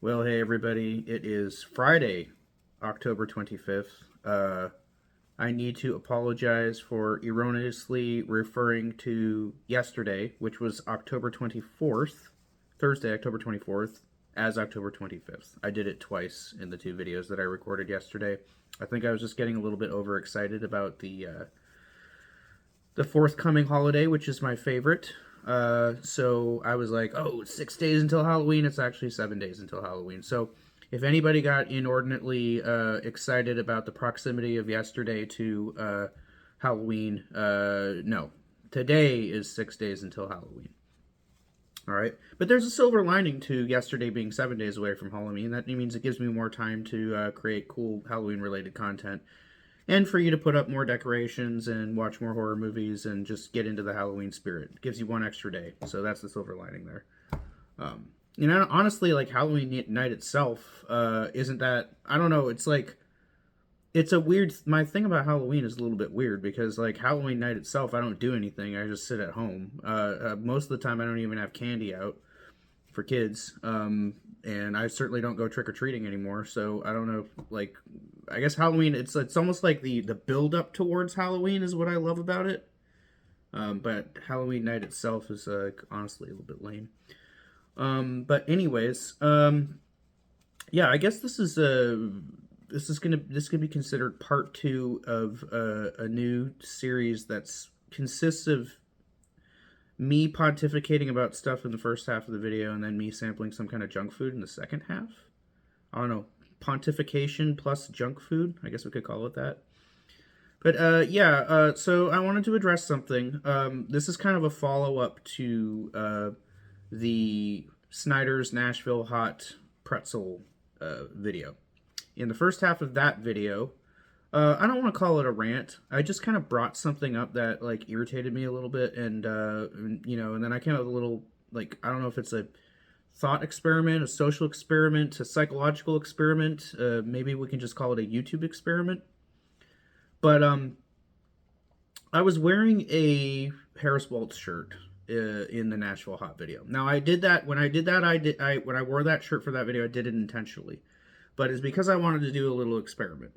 Well, hey everybody, it is Friday, October 25th. I need to apologize for erroneously referring to yesterday, which was October 24th, Thursday, October 24th, as October 25th. I did it twice in the two videos that I recorded yesterday. I think I was just getting a little bit overexcited about the forthcoming holiday, which is my favorite. So I was like, oh, it's 6 days until Halloween. It's actually 7 days until Halloween. So if anybody got inordinately excited about the proximity of yesterday to Halloween, no. Today is 6 days until Halloween. All right. But there's a silver lining to yesterday being 7 days away from Halloween. That means it gives me more time to create cool Halloween related content and for you to put up more decorations and watch more horror movies and just get into the Halloween spirit. It gives you one extra day, so that's the silver lining there. Honestly, like Halloween night itself isn't that. I don't know. It's like it's a weird. My thing about Halloween is a little bit weird because like Halloween night itself, I don't do anything. I just sit at home. Most of the time, I don't even have candy out for kids. And I certainly don't go trick or treating anymore. So I don't know. Like, I guess Halloween. It's almost like the build up towards Halloween is what I love about it. But Halloween night itself is honestly a little bit lame. But anyways, yeah, I guess this could be considered part two of a new series that's consists of me pontificating about stuff in the first half of the video and then me sampling some kind of junk food in the second half. I don't know, pontification plus junk food. I guess we could call it that. But so I wanted to address something. This is kind of a follow up to the Snyder's Nashville Hot Pretzel video. In the first half of that video, I don't want to call it a rant. I just kind of brought something up that like irritated me a little bit, and and then I came up with a little like I don't know if it's a thought experiment, a social experiment, a psychological experiment. Maybe we can just call it a YouTube experiment. But I was wearing a Harris Waltz shirt in the Nashville Hot video. Now I did that when I did that. When I wore that shirt for that video, I did it intentionally, but it's because I wanted to do a little experiment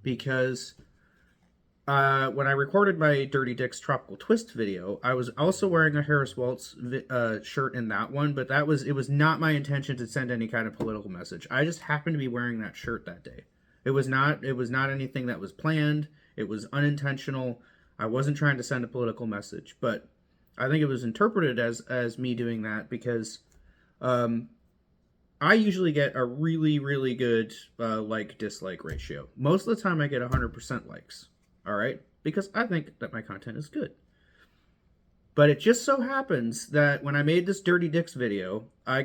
because when I recorded my Dirty Dick's Tropical Twist video, I was also wearing a Harris Waltz shirt in that one, but it was not my intention to send any kind of political message. I just happened to be wearing that shirt that day. It was not anything that was planned. It was unintentional. I wasn't trying to send a political message, but I think it was interpreted as me doing that because I usually get a really, really good like-dislike ratio. Most of the time I get 100% likes, all right? Because I think that my content is good. But it just so happens that when I made this Dirty Dicks video, I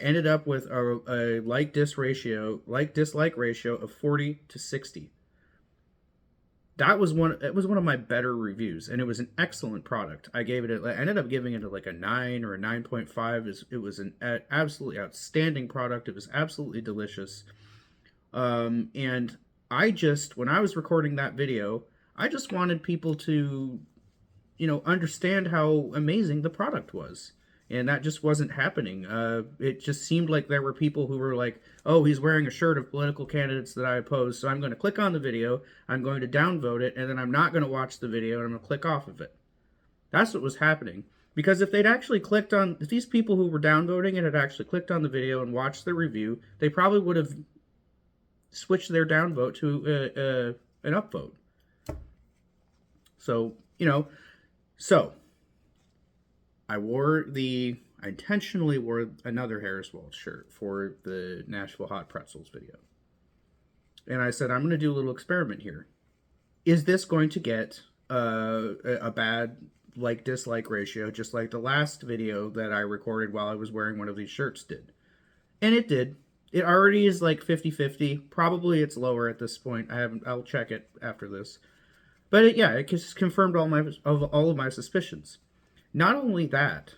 ended up with a like-dislike ratio of 40 to 60. It was one of my better reviews, and it was an excellent product. I ended up giving it like a 9 or a 9.5. It was an absolutely outstanding product. It was absolutely delicious. And when I was recording that video, I just wanted people to, understand how amazing the product was. And that just wasn't happening. It just seemed like there were people who were like, oh, he's wearing a shirt of political candidates that I oppose, so I'm going to click on the video, I'm going to downvote it, and then I'm not going to watch the video, and I'm going to click off of it. That's what was happening. Because if these people who were downvoting it had actually clicked on the video and watched the review, they probably would have switched their downvote to an upvote. So, I intentionally wore another Harris Waltz shirt for the Nashville Hot Pretzels video. And I said, I'm going to do a little experiment here. Is this going to get a bad like-dislike ratio, just like the last video that I recorded while I was wearing one of these shirts did? And it did. It already is like 50-50. Probably it's lower at this point. I'll check it after this. But it just confirmed all of my suspicions. Not only that,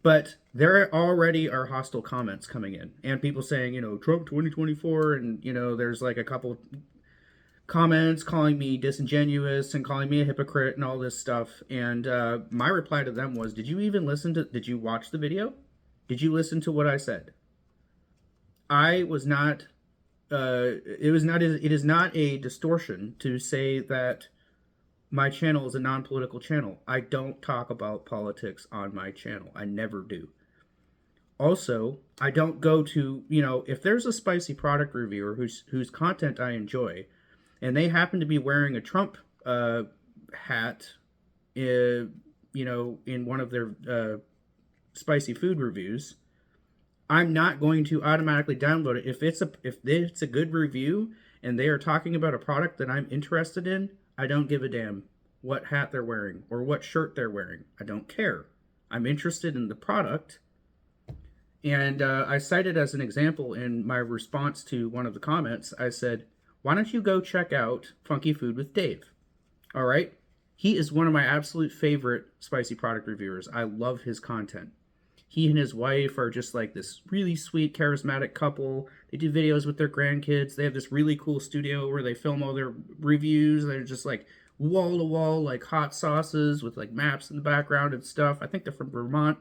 but there already are hostile comments coming in. And people saying, Trump 2024, and, there's like a couple comments calling me disingenuous and calling me a hypocrite and all this stuff. And my reply to them was, did you watch the video? Did you listen to what I said? I was not. It was not. It is not a distortion to say that my channel is a non-political channel. I don't talk about politics on my channel. I never do. Also, I don't go to, if there's a spicy product reviewer whose content I enjoy, and they happen to be wearing a Trump hat, in one of their spicy food reviews, I'm not going to automatically download it. If it's a good review and they are talking about a product that I'm interested in, I don't give a damn what hat they're wearing or what shirt they're wearing. I don't care. I'm interested in the product. And I cited as an example in my response to one of the comments, I said, why don't you go check out Funky Food with Dave? All right? He is one of my absolute favorite spicy product reviewers. I love his content. He and his wife are just like this really sweet, charismatic couple. They do videos with their grandkids. They have this really cool studio where they film all their reviews. They're just like wall to wall, like hot sauces with like maps in the background and stuff. I think they're from Vermont.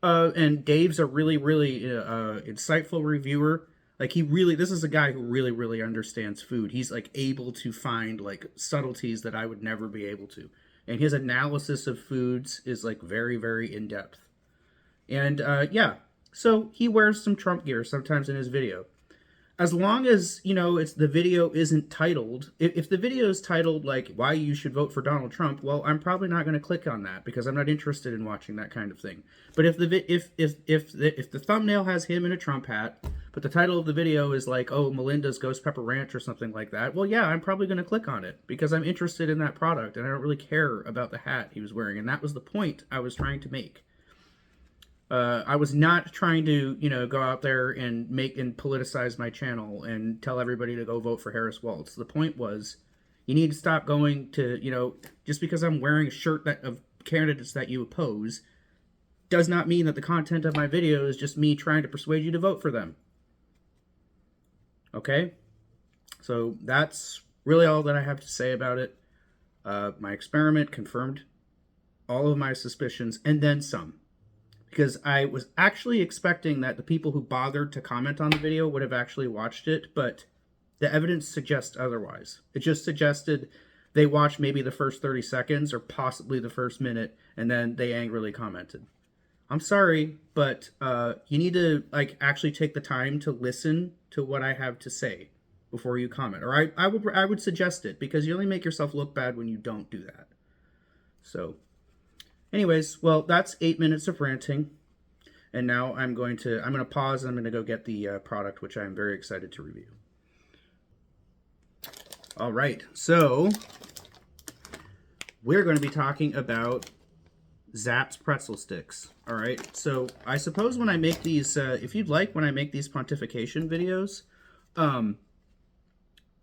And Dave's a really, really insightful reviewer. Like this is a guy who really, really understands food. He's like able to find like subtleties that I would never be able to. And his analysis of foods is like very, very in depth. And yeah, so he wears some Trump gear sometimes in his video. As long as, it's the video isn't titled, if the video is titled like why you should vote for Donald Trump, well, I'm probably not going to click on that because I'm not interested in watching that kind of thing. But if the thumbnail has him in a Trump hat, but the title of the video is like, oh, Melinda's Ghost Pepper Ranch or something like that, well, yeah, I'm probably going to click on it because I'm interested in that product and I don't really care about the hat he was wearing. And that was the point I was trying to make. I was not trying to, go out there and politicize my channel and tell everybody to go vote for Harris Waltz. The point was, you need to stop going to, just because I'm wearing a shirt of candidates that you oppose, does not mean that the content of my video is just me trying to persuade you to vote for them. Okay? So that's really all that I have to say about it. My experiment confirmed all of my suspicions and then some. Because I was actually expecting that the people who bothered to comment on the video would have actually watched it, but the evidence suggests otherwise. It just suggested they watched maybe the first 30 seconds or possibly the first minute, and then they angrily commented. I'm sorry, but you need to actually take the time to listen to what I have to say before you comment. Or I would suggest it, because you only make yourself look bad when you don't do that. So anyways, well, that's 8 minutes of ranting, and now I'm going to pause and I'm going to go get the product, which I'm very excited to review. All right, so we're going to be talking about Zapp's pretzel sticks. All right, so I suppose when I make these, if you'd like, when I make these pontification videos,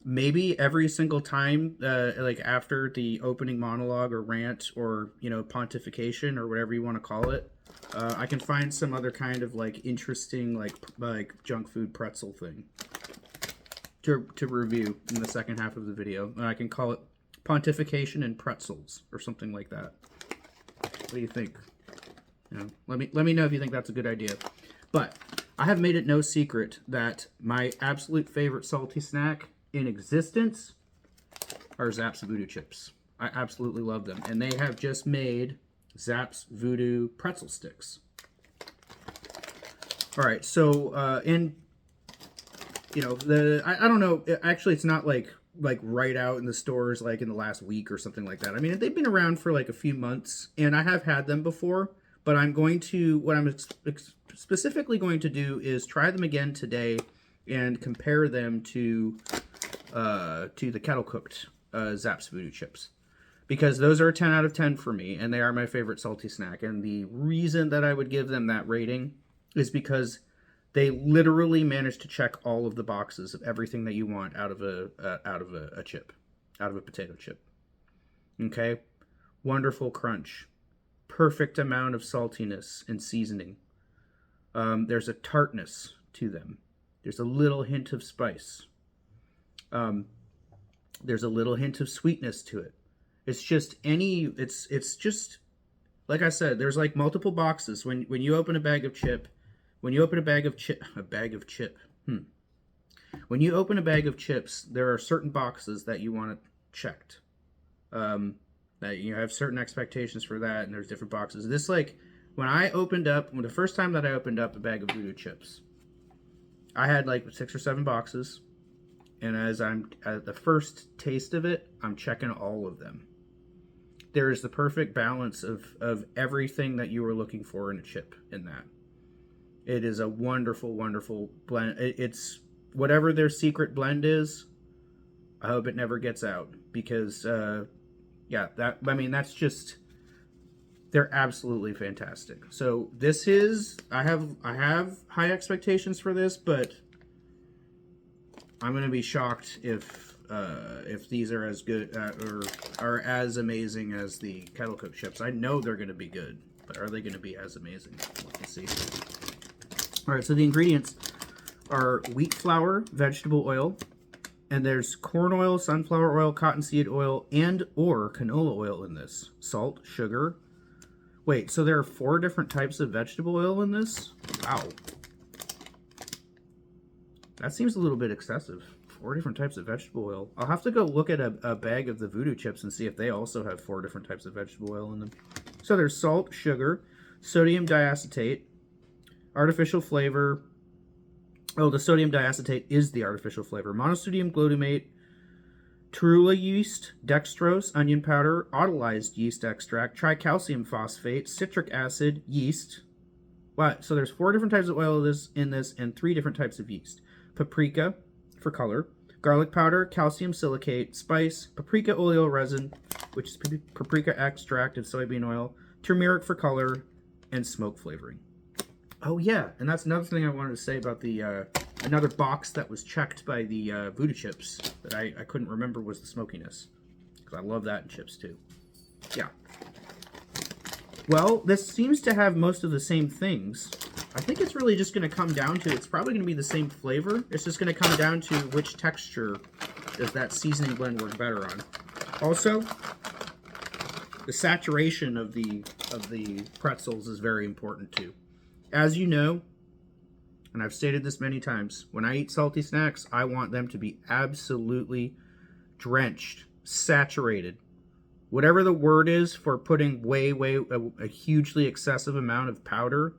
maybe every single time, like after the opening monologue or rant or, pontification or whatever you want to call it, I can find some other kind of interesting, like junk food pretzel thing to review in the second half of the video. And I can call it Pontification and Pretzels or something like that. What do you think? Let me know if you think that's a good idea. But I have made it no secret that my absolute favorite salty snack in existence are Zapp's Voodoo chips. I absolutely love them. And they have just made Zapp's Voodoo pretzel sticks. All right, so, I don't know, actually it's not like right out in the stores like in the last week or something like that. I mean, they've been around for like a few months, and I have had them before, but what I'm specifically going to do is try them again today and compare them to the kettle cooked Zapp's Voodoo chips, because those are a 10 out of 10 for me, and they are my favorite salty snack. And the reason that I would give them that rating is because they literally managed to check all of the boxes of everything that you want out of a chip, out of a potato chip. Okay, wonderful crunch, perfect amount of saltiness and seasoning. There's a tartness to them. There's a little hint of spice. There's a little hint of sweetness to it. It's just like I said, there's like multiple boxes. When you open a bag of chip, when you open a bag of when you open a bag of chips, there are certain boxes that you want checked. That you have certain expectations for that, and there's different boxes. This, like, when the first time that I opened up a bag of Voodoo chips, I had like 6 or 7 boxes, and as I'm at the first taste of it, I'm checking all of them. There is the perfect balance of everything that you were looking for in a chip in that. It is a wonderful, wonderful blend. It's whatever their secret blend is. I hope it never gets out because, that's just, they're absolutely fantastic. So this is, I have high expectations for this, but I'm going to be shocked if these are as good or are as amazing as the kettle cooked chips. I know they're going to be good, but are they going to be as amazing? Let's see. All right, so the ingredients are wheat flour, vegetable oil, and there's corn oil, sunflower oil, cottonseed oil, and or canola oil in this. Salt, sugar. Wait, so there are 4 different types of vegetable oil in this? Wow. That seems a little bit excessive. 4 different types of vegetable oil. I'll have to go look at a bag of the Voodoo chips and see if they also have 4 different types of vegetable oil in them. So there's salt, sugar, sodium diacetate, artificial flavor. Oh, the sodium diacetate is the artificial flavor. Monosodium glutamate, Torula yeast, dextrose, onion powder, autolyzed yeast extract, tricalcium phosphate, citric acid, yeast. What? So there's 4 different types of oil in this, and 3 different types of yeast. Paprika for color, garlic powder, calcium silicate, spice, paprika oil resin, which is paprika extract and soybean oil, turmeric for color, and smoke flavoring. Oh yeah, and that's another thing I wanted to say about the another box that was checked by the Voodoo chips that I couldn't remember was the smokiness, because I love that in chips too. Yeah. Well, this seems to have most of the same things. I think it's really just going to come down to, it's probably going to be the same flavor. It's just going to come down to which texture does that seasoning blend work better on. Also, the saturation of the pretzels is very important too. As you know, and I've stated this many times, when I eat salty snacks, I want them to be absolutely drenched, saturated. Whatever the word is for putting a hugely excessive amount of powder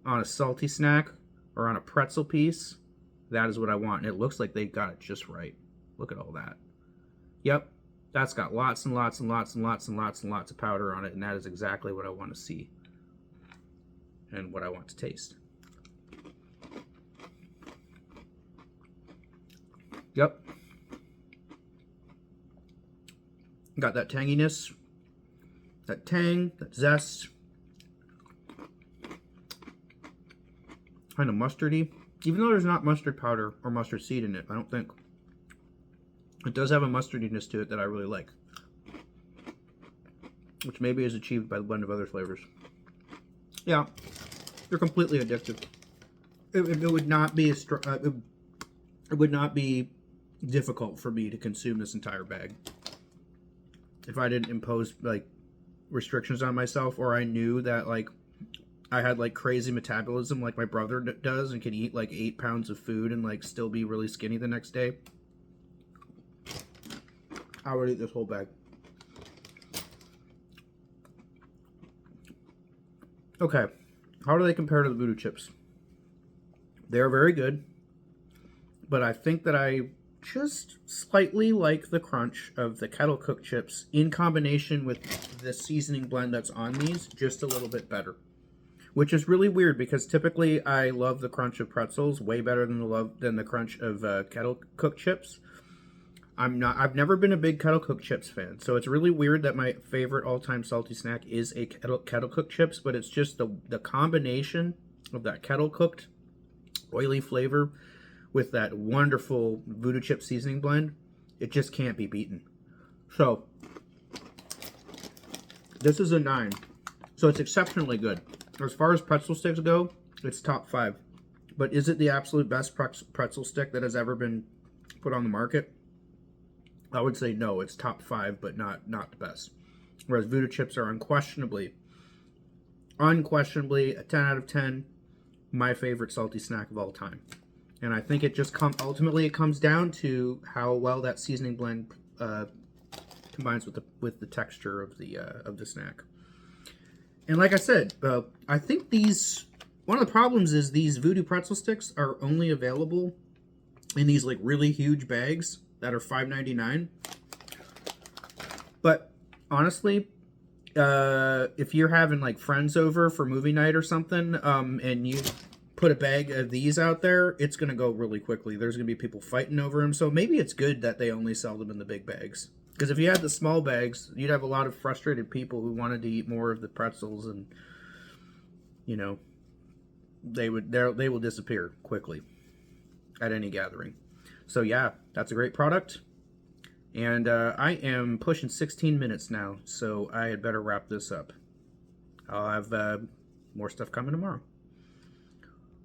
on a salty snack or on a pretzel piece, that is what I want. And it looks like they got it just right. Look at all that. Yep, that's got lots and lots and lots and lots and lots and lots of powder on it, and that is exactly what I want to see and what I want to taste. Yep. Got that tanginess, that tang, that zest, kind of mustardy. Even though there's not mustard powder or mustard seed in it, I don't think. It does have a mustardiness to it that I really like, which maybe is achieved by the blend of other flavors. Yeah, they're completely addictive. It would not be it would not be difficult for me to consume this entire bag if I didn't impose like restrictions on myself, or I knew that like I had like crazy metabolism like my brother does and can eat like 8 pounds of food and like still be really skinny the next day. I would eat this whole bag. Okay, how do they compare to the Voodoo chips? They're very good, but I think that I just slightly like the crunch of the kettle cooked chips in combination with the seasoning blend that's on these just a little bit better, which is really weird because typically I love the crunch of pretzels way better than the crunch of kettle cooked chips. I've never been a big kettle cooked chips fan, so it's really weird that my favorite all-time salty snack is a kettle cooked chips, but it's just the combination of that kettle cooked oily flavor with that wonderful Voodoo chip seasoning blend. It just can't be beaten. So this is a 9, so it's exceptionally good. As far as pretzel sticks go, it's top 5. But is it the absolute best pretzel stick that has ever been put on the market? I would say no, it's top 5, but not the best. Whereas Voodoo chips are unquestionably a 10 out of 10. my favorite salty snack of all time. And I think it just ultimately it comes down to how well that seasoning blend combines with the texture of the snack. And like I said, I think one of the problems is these Voodoo pretzel sticks are only available in these like really huge bags that are $5.99. But honestly, if you're having like friends over for movie night or something, and you put a bag of these out there, it's gonna go really quickly. There's gonna be people fighting over them. So maybe it's good that they only sell them in the big bags. Because if you had the small bags, you'd have a lot of frustrated people who wanted to eat more of the pretzels, and you know, they will disappear quickly at any gathering. So yeah, that's a great product. And I am pushing 16 minutes now, so I had better wrap this up. I'll have more stuff coming tomorrow.